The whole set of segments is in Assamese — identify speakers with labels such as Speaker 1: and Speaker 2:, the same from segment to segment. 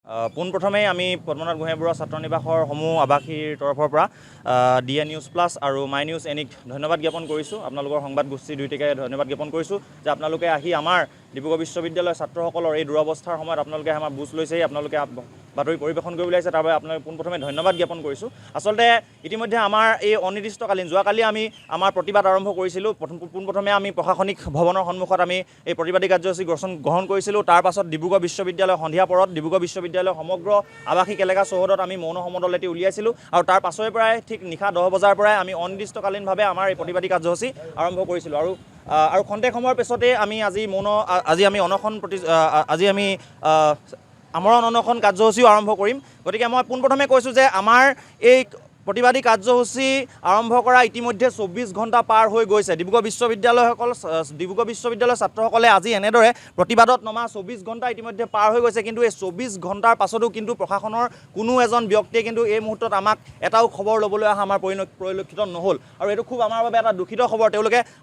Speaker 1: পোনপ্ৰথমে আমি পদ্মনাথ গোহাঁই বৰুৱা ছাত্ৰ নিবাসৰ সমূহ আৱাসীৰ তৰফৰ পৰা DA নিউজ প্লাছ আৰু মাই নিউজ এনিক ধন্যবাদ জ্ঞাপন কৰিছোঁ। আপোনালোকৰ সংবাদ গোষ্ঠী দুয়োটাকে ধন্যবাদ জ্ঞাপন কৰিছোঁ যে আপোনালোকে আহি আমাৰ ডিব্ৰুগড় বিশ্ববিদ্যালয়ৰ ছাত্ৰসকলৰ এই দুৰৱস্থাৰ সময়ত আপোনালোকে আমাৰ বুজ লৈছেহি, আপোনালোকে বাতৰি পৰিৱেশন কৰিবলৈ আহিছে, তাৰ বাবে আপোনালোকে পোনপ্ৰথমে ধন্যবাদ জ্ঞাপন কৰিছোঁ। আচলতে ইতিমধ্যে আমাৰ এই অনিৰ্দিষ্টকালীন যোৱাকালি আমি আমাৰ প্ৰতিবাদ আৰম্ভ কৰিছিলোঁ। পোনপ্ৰথমে আমি প্ৰশাসনিক ভৱনৰ সন্মুখত আমি এই প্ৰতিবাদী কাৰ্যসূচী গ্ৰহণ কৰিছিলোঁ। তাৰ পাছত ডিব্ৰুগড় বিশ্ববিদ্যালয় সন্ধিয়া পৰত ডিব্ৰুগড় বিশ্ববিদ্যালয়ৰ সমগ্ৰ আৱাসিক এলেকা চৌহদত আমি মৌন সমদল এটি উলিয়াইছিলোঁ আৰু তাৰ পাছৰে পৰাই ঠিক নিশা 10 বজাৰ পৰাই আমি অনিৰ্দিষ্টকালীনভাৱে আমাৰ এই প্ৰতিবাদী কাৰ্যসূচী আৰম্ভ কৰিছিলোঁ আৰু খন্তেক সময়ৰ পিছতে আমি আজি আমি আমৰণ অনশন কাৰ্যসূচীও আৰম্ভ কৰিম। গতিকে মই পোনপ্ৰথমে কৈছোঁ যে আমাৰ এই প্ৰতিবাদী কাৰ্যসূচী আৰম্ভ কৰা ইতিমধ্যে 24 ঘণ্টা পাৰ হৈ গৈছে। ডিব্ৰুগড় বিশ্ববিদ্যালয়ৰ ছাত্ৰসকলে আজি এনেদৰে প্ৰতিবাদত নমা 24 ঘণ্টা ইতিমধ্যে পাৰ হৈ গৈছে, কিন্তু এই 24 ঘণ্টাৰ পাছতো কিন্তু প্ৰশাসনৰ কোনো এজন ব্যক্তিয়ে কিন্তু এই মুহূৰ্তত আমাক এটাও খবৰ ল'বলৈ অহা আমাৰ পৰিলক্ষিত নহ'ল আৰু এইটো খুব আমাৰ বাবে এটা দুখিত খবৰ।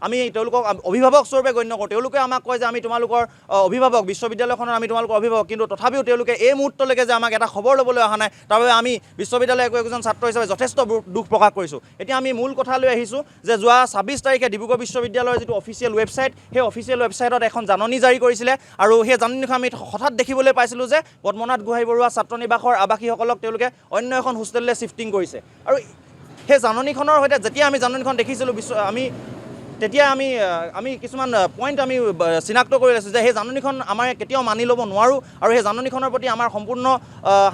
Speaker 1: আমি তেওঁলোকক অভিভাৱক স্বৰূপে গণ্য কৰোঁ। তেওঁলোকে আমাক কয় যে আমি তোমালোকৰ অভিভাৱক, বিশ্ববিদ্যালয়খনৰ আমি তোমালোকৰ অভিভাৱক, কিন্তু তথাপিও তেওঁলোকে এই মুহূৰ্তলৈকে যে আমাক এটা খবৰ ল'বলৈ অহা নাই, তাৰ বাবে আমি বিশ্ববিদ্যালয়ৰ একোজন ছাত্ৰ হিচাপে যথেষ্ট দুখ প্ৰকাশ কৰিছোঁ। এতিয়া আমি মূল কথালৈ আহিছোঁ যে যোৱা 26 তাৰিখে ডিব্ৰুগড় বিশ্ববিদ্যালয়ৰ যিটো অফিচিয়েল ৱেবছাইট, সেই অফিচিয়েল ৱেবছাইটত এখন জাননী জাৰি কৰিছিলে আৰু সেই জাননীখন আমি হঠাৎ দেখিবলৈ পাইছিলোঁ যে পদ্মনাথ গোহাঁই বৰুৱা ছাত্ৰ নিবাসৰ আৱাসীসকলক তেওঁলোকে অন্য এখন হোষ্টেললৈ শ্বিফটিং কৰিছে। আৰু সেই জাননীখনৰ সৈতে যেতিয়া আমি জাননীখন দেখিছিলোঁ তেতিয়া আমি কিছুমান পইণ্ট আমি চিনাক্ত কৰি লৈছোঁ যে সেই জাননীখন আমাৰ কেতিয়াও মানি ল'ব নোৱাৰোঁ আৰু সেই জাননীখনৰ প্ৰতি আমাৰ সম্পূৰ্ণ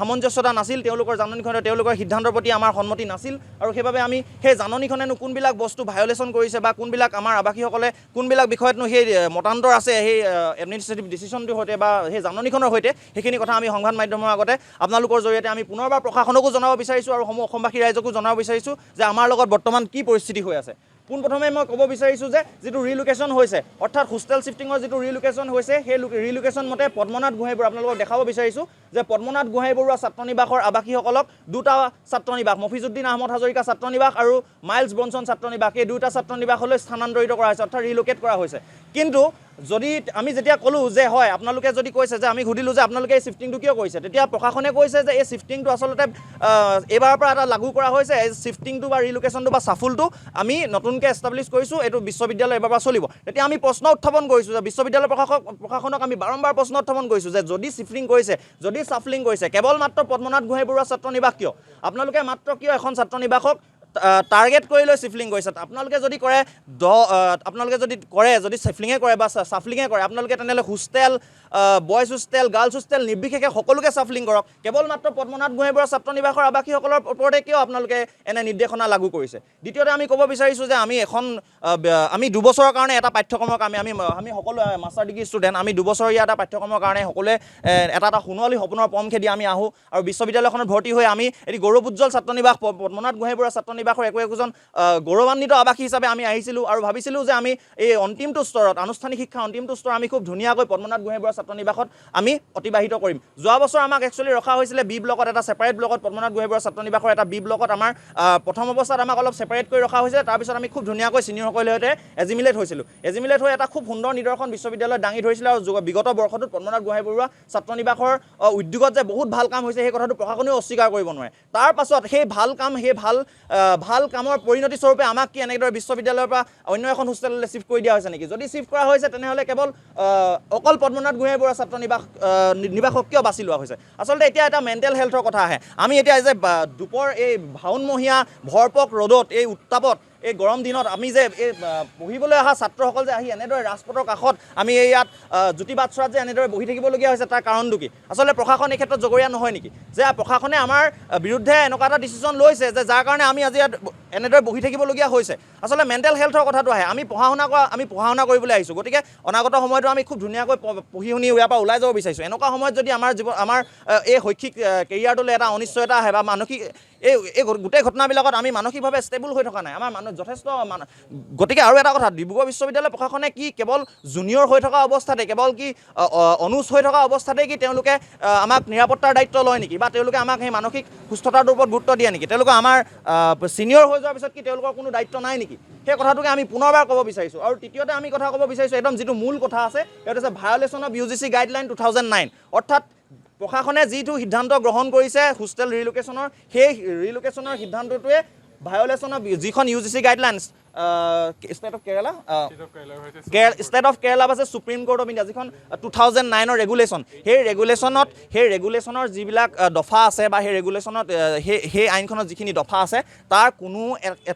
Speaker 1: সামঞ্জস্যতা নাছিল। তেওঁলোকৰ সিদ্ধান্তৰ প্ৰতি আমাৰ সন্মতি নাছিল আৰু সেইবাবে আমি সেই জাননীখনেনো কোনবিলাক বস্তু ভায়লেশ্যন কৰিছে বা কোনবিলাক আমাৰ আৱাসীসকলে কোনবিলাক বিষয়তনো সেই মতান্তৰ আছে সেই এডমিনিষ্ট্ৰেটিভ ডিচিশ্যনটোৰ সৈতে বা সেই জাননীখনৰ সৈতে, সেইখিনি কথা আমি সংবাদ মাধ্যমৰ আগতে আপোনালোকৰ জৰিয়তে আমি পুনৰবাৰ প্ৰশাসনকো জনাব বিচাৰিছোঁ আৰু সমূহ অসমবাসী ৰাইজকো জনাব বিচাৰিছোঁ যে আমাৰ লগত বৰ্তমান কি পৰিস্থিতি হৈ আছে। পোনপ্ৰথমে মই ক'ব বিচাৰিছোঁ যে যিটো ৰিলোকেশ্যন হৈছে, অৰ্থাৎ হোষ্টেল শ্বিফটিঙৰ যিটো ৰিলোকেশ্যন হৈছে, সেই ৰিলোকেশ্যন মতে পদ্মনাথ গোহাঁই বৰুৱা আপোনালোকক দেখাব বিচাৰিছোঁ যে পদ্মনাথ গোহাঁই বৰুৱা ছাত্ৰ নিবাসৰ আৱাসীসকলক দুটা ছাত্ৰ নিবাস, মফিজুদ্দিন আহমদ হাজৰিকা ছাত্ৰ নিবাস আৰু মাইলছ ব্ৰনছন ছাত্ৰ নিবাস, এই দুটা ছাত্ৰ নিবাসলৈ স্থানান্তৰিত কৰা হৈছে, অৰ্থাৎ ৰিলোকেট কৰা হৈছে। কিন্তু আমি যেতিয়া ক'লোঁ যে হয় আপোনালোকে যদি কৈছে যে আমি সুধিলোঁ যে আপোনালোকে এই শ্বিফটিংটো কিয় কৰিছে, তেতিয়া প্ৰশাসনে কৈছে যে এই শ্বিফটিংটো আচলতে এইবাৰৰ পৰা এটা লাগু কৰা হৈছে। এই শ্বিফটিংটো বা ৰিলোকেশ্যনটো বা ছাফুলটো আমি নতুনকৈ এষ্টাব্লিছ কৰিছোঁ, এইটো বিশ্ববিদ্যালয় এইবাৰ পৰা চলিব। তেতিয়া আমি প্ৰশ্ন উত্থাপন কৰিছোঁ যে বিশ্ববিদ্যালয় প্ৰশাসনক আমি বাৰম্বাৰ প্ৰশ্ন উত্থাপন কৰিছোঁ যে যদি শ্বিফটিং কৰিছে, যদি ছাফলিং কৰিছে, কেৱল মাত্ৰ পদ্মনাথ গোহাঁই বৰুৱা ছাত্ৰ নিবাস কিয়? আপোনালোকে মাত্ৰ কিয় এখন ছাত্ৰ নিবাসক টাৰ্গেট কৰি লৈ শ্বিফটিং কৰিছে? আপোনালোকে যদি শ্বিফটিঙে কৰে বা ছাফলিঙে কৰে, আপোনালোকে তেনেহ'লে hostel, boys hostel, girls hostel নিৰ্বিশেষে সকলোকে ছাফলিং কৰক। কেৱল মাত্ৰ পদ্মনাথ গোহাঁই বৰুৱা ছাত্ৰ নিবাসৰ আৱাসীসকলৰ ওপৰতে কিয় আপোনালোকে এনে নিৰ্দেশনা লাগু কৰিছে? দ্বিতীয়তে আমি ক'ব বিচাৰিছোঁ যে আমি দুবছৰৰ কাৰণে এটা পাঠ্যক্ৰমৰ কাৰণে আমি সকলো মাষ্টাৰ ডিগ্ৰী ষ্টুডেণ্ট, আমি দুবছৰীয়া এটা পাঠ্যক্ৰমৰ কাৰণে সকলোৱে এটা সোণোৱালী সপোনৰ পম খেদি আমি আহোঁ আৰু বিশ্ববিদ্যালয়খনত ভৰ্তি হৈ আমি এটি গৌৰৱোজ্জ্বল ছাত্ৰ নিবাস পদ্মনাথ গোহাঁই বৰুৱা ছাত্ৰ নিবাসৰ একোজন গৌৰৱান্বিত আৱাসী হিচাপে আমি আহিছিলোঁ আৰু ভাবিছিলোঁ যে আমি এই অন্তিমটো স্তৰত, আনুষ্ঠানিক শিক্ষা অন্তিমটো স্তৰ আমি খুব ধুনীয়াকৈ পদ্মনাথ গোহাঁই বৰুৱা ছাত্ৰ নিবাসত আমি অতিবাহিত কৰিম। যোৱা বছৰ আমাক একচুৱেলি ৰখা হৈছিলে বি ব্লকত, এটা ছেপাৰেট ব্লকত, পদ্মনাথ গোহাঁই বৰুৱা ছাত্ৰ নিবাসৰ এটা বি ব্লকত আমাৰ প্ৰথম অৱস্থাত আমাক অলপ ছেপাৰেট কৰি ৰখা হৈছিলে। তাৰপিছত আমি খুব ধুনীয়াকৈ ছিনিয়ৰসকলৰ সৈতে এজিমিলেট হৈছিলোঁ। এজিমিলেট হৈ এটা খুব সুন্দৰ নিদৰ্শন বিশ্ববিদ্যালয়ত দাঙি ধৰিছিলে আৰু বিগত বৰ্ষটোত পদ্মনাথ গোহাঁই বৰুৱা ছাত্ৰ নিবাসৰ উদ্যোগত যে বহুত ভাল কাম হৈছে সেই কথাটো প্ৰশাসনেও অস্বীকাৰ কৰিব নোৱাৰে। তাৰ পাছত সেই ভাল কামৰ পৰিণতি স্বৰূপে আমাক কি এনেদৰে বিশ্ববিদ্যালয়ৰ পৰা অন্য এখন হোষ্টেললৈ শ্বিফ্ট কৰি দিয়া হৈছে নেকি? যদি শ্বিফ্ট কৰা হৈছে তেনেহ'লে কেৱল অকল পদ্মনাথ গোহাঁই বৰুৱা ছাত্ৰ নিবাসক কিয় বাছি লোৱা হৈছে? আচলতে এতিয়া এটা মেণ্টেল হেল্থৰ কথা আহে। আমি এতিয়া যে দুপৰ এই ভাউনমহীয়া ভৰপক ৰ'দত, এই উত্তাপত, এই গৰম দিনত আমি যে এই পঢ়িবলৈ অহা ছাত্ৰসকল যে আহি এনেদৰে ৰাজপথৰ কাষত আমি ইয়াত জ্যোতি বাটচৰাত যে এনেদৰে বহি থাকিবলগীয়া হৈছে, তাৰ কাৰণটো কি? আচলতে প্ৰশাসন এই ক্ষেত্ৰত জগৰীয়া নহয় নেকি? যে প্ৰশাসনে আমাৰ বিৰুদ্ধে এনেকুৱা এটা ডিচিশ্যন লৈছে যে যাৰ কাৰণে আমি আজি ইয়াত এনেদৰে বহি থাকিবলগীয়া হৈছে। আচলতে মেণ্টেল হেল্থৰ কথাটো আহে। আমি পঢ়া শুনা কৰিবলৈ আহিছোঁ, গতিকে অনাগত সময়তো আমি খুব ধুনীয়াকৈ পঢ়ি শুনি ইয়াৰ পৰা ওলাই যাব বিচাৰিছোঁ। এনেকুৱা সময়ত যদি আমাৰ এই শৈক্ষিক কেৰিয়াৰটোলৈ এটা অনিশ্চয়তা আহে বা মানসিক এই গোটেই ঘটনাবিলাকত আমি মানসিকভাৱে ষ্টেবল হৈ থকা নাই, আমাৰ যথেষ্ট গতিকে আৰু এটা কথা, ডিব্ৰুগড় বিশ্ববিদ্যালয় প্ৰশাসনে কি কেৱল জুনিয়ৰ হৈ থকা অৱস্থাতে, কেৱল কি অনুজ হৈ থকা অৱস্থাতে কি তেওঁলোকে আমাক নিৰাপত্তাৰ দায়িত্ব লয় নেকি বা তেওঁলোকে আমাক সেই মানসিক সুস্থতাৰ ওপৰত গুৰুত্ব দিয়ে নেকি? তেওঁলোকে আমাৰ ছিনিয়ৰ হৈ যোৱাৰ পিছত কি তেওঁলোকৰ কোনো দায়িত্ব নাই নেকি? সেই কথাটোকে আমি পুনৰবাৰ ক'ব বিচাৰিছোঁ। আৰু তৃতীয়তে আমি কথা ক'ব বিচাৰিছোঁ একদম যিটো মূল কথা আছে, সেইটো হৈছে ভায়লেশ্যন অফ UGC গাইডলাইন 2009, অৰ্থাৎ প্ৰশাসনে যিটো সিদ্ধান্ত গ্ৰহণ কৰিছে হোষ্টেল ৰিলোকেশ্যনৰ সেই ৰিলোকেশ্যনৰ সিদ্ধান্তটোৱে ভায়োলেশ্যন অফ যিখন UGC guidelines state of Kerala state of Kerala আছে সুপ্ৰিম কোৰ্ট অফ ইণ্ডিয়া যিখন 2009 ৰেগুলেশ্যন সেই ৰেগুলেশ্যনৰ যিবিলাক দফা আছে বা সেই ৰেগুলেশ্যনত সেই আইনখনত যিখিনি দফা আছে তাৰ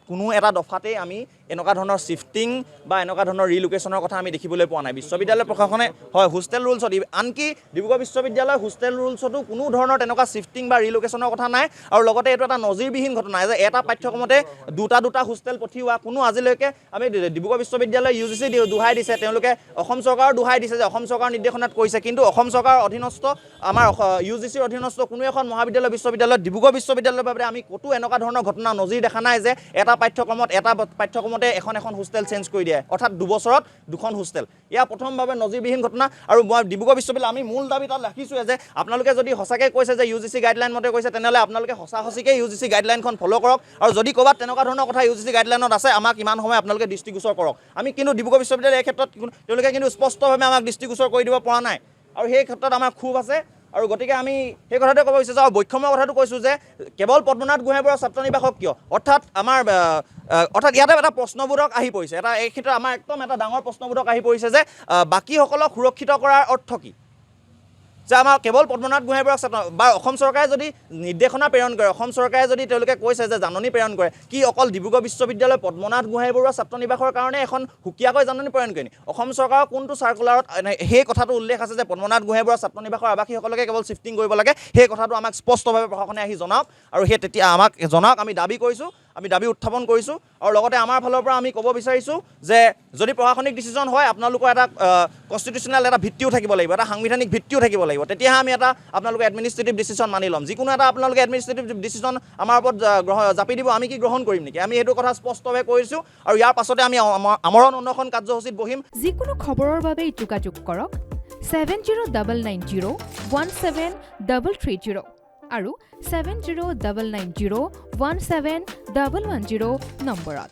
Speaker 1: কোনো এটা দফাতেই আমি এনেকুৱা ধৰণৰ শিফটিং বা এনেকুৱা ধৰণৰ ৰিলোকেশ্যনৰ কথা আমি দেখিবলৈ পোৱা নাই বিশ্ববিদ্যালয় প্ৰশাসনে হয় হোষ্টেল ৰুলছত আনকি ডিব্ৰুগড় বিশ্ববিদ্যালয় হোষ্টেল ৰুলছতো কোনো ধৰণৰ তেনেকুৱা শিফটিং বা ৰিলোকেশ্যনৰ কথা নাই আৰু লগতে এইটো এটা নজিৰবিহীন ঘটনা যে এটা পাঠ্যক্ৰমতে দুটা হোষ্টেল পঠিওৱা কোনো আজিলৈকে আমি ডিব্ৰুগড় বিশ্ববিদ্যালয় UGC দোহাই দিছে তেওঁলোকে অসম চৰকাৰৰ দোহাই দিছে যে অসম চৰকাৰৰ নিৰ্দেশনাত কৈছে কিন্তু অসম চৰকাৰৰ অধীনস্থ আমাৰ UGCৰ অধীনস্থ কোনো এখন মহাবিদ্যালয় বিশ্ববিদ্যালয় ডিব্ৰুগড় বিশ্ববিদ্যালয়ৰ বাবে আমি ক'তো এনেকুৱা ধৰণৰ ঘটনা নজিৰ দেখা নাই যে এটা পাঠ্যক্ৰমতে এখন হোষ্টেল চেঞ্জ কৰি দিয়ে অৰ্থাৎ 2 বছৰত 2খন হোষ্টেল ইয়াৰ প্ৰথমভাৱে নজিৰবিহীন ঘটনা আৰু মই ডিব্ৰুগড় বিশ্ববিদ্যালয় আমি মূল দাবী তাত ৰাখিছোঁ যে আপোনালোকে যদি সঁচাকৈ কৈছে যে UGC গাইডলাইন মতে কৈছে তেনেহ'লে আপোনালোকে সঁচাকৈ UGC গাইডলাইনখন ফ'ল' কৰক আৰু যদি ক'ৰবাত তেনেকুৱা ধৰণৰ কথা UGC গাইডলাইনত আছে আমাক ইমান সময় আপোনালোকে দৃষ্টিগোচৰ কৰক আমি কিন্তু ডিব্ৰুগড় বিশ্ববিদ্যালয় এই ক্ষেত্ৰত তেওঁলোকে কিন্তু স্পষ্টভাৱে আমাক দৃষ্টিগোচৰ কৰি দিব পৰা নাই আৰু সেই ক্ষেত্ৰত আমাৰ ক্ষোভ আছে আৰু গতিকে আমি সেই কথাটো ক'ব বিচাৰিছোঁ আৰু বৈষম্যৰ কথাটো কৈছোঁ যে কেৱল পদ্মনাথ গোহাঁই বৰুৱা ছাত্ৰ নিবাসক কিয় অৰ্থাৎ ইয়াতে এটা প্ৰশ্নবোধক আহি পৰিছে এই ক্ষেত্ৰত আমাৰ একদম এটা ডাঙৰ প্ৰশ্নবোধক আহি পৰিছে যে বাকীসকলক সুৰক্ষিত কৰাৰ অৰ্থ কি যে আমাৰ কেৱল পদ্মনাথ গোহাঁই বৰুৱা ছাত্ৰ বা অসম চৰকাৰে যদি নিৰ্দেশনা প্ৰেৰণ কৰে অসম চৰকাৰে যদি তেওঁলোকে কৈছে যে জাননী প্ৰেৰণ কৰে কি অকল ডিব্ৰুগড় বিশ্ববিদ্যালয় পদ্মনাথ গোহাঁই বৰুৱা ছাত্ৰ নিবাসৰ কাৰণে এখন সুকীয়াকৈ জাননী প্ৰেৰণ কৰে অসম চৰকাৰৰ কোনটো চাৰ্কুলাৰত সেই কথাটো উল্লেখ আছে যে পদ্মনাথ গোহাঁই বৰুৱা ছাত্ৰ নিবাসৰ আৱাসীসকলকে কেৱল শিফটিং কৰিব লাগে সেই কথাটো আমাক স্পষ্টভাৱে প্ৰশাসনে আহি জনাওক আৰু সেই তেতিয়া আমাক জনাওক আমি দাবী কৰিছোঁ আমি দাবী উত্থাপন কৰিছোঁ আৰু লগতে আমাৰ ফালৰ পৰা আমি ক'ব বিচাৰিছোঁ যে যদি প্ৰশাসনিক ডিচিজন হয় আপোনালোকৰ এটা কনষ্টিটিউশ্যনেল এটা ভিত্তিও থাকিব লাগিব এটা সাংবিধানিক ভিত্তিও থাকিব লাগিব তেতিয়াহে আমি এটা আপোনালোকে এডমিনিষ্ট্ৰেটিভ ডিচিশ্যন মানি ল'ম যিকোনো এটা আপোনালোকে এডমিনিষ্ট্ৰেটিভ ডিচিশ্যন আমাৰ ওপৰত জাপি দিব আমি কি গ্ৰহণ কৰিম নেকি আমি এইটো কথা স্পষ্টভাৱে কৰিছোঁ আৰু ইয়াৰ পাছতে আমি আমৰণ অনশন কাৰ্যসূচীত বহিম
Speaker 2: যিকোনো খবৰৰ বাবে যোগাযোগ কৰক 7099017330 আৰু 7099017110 নম্বৰত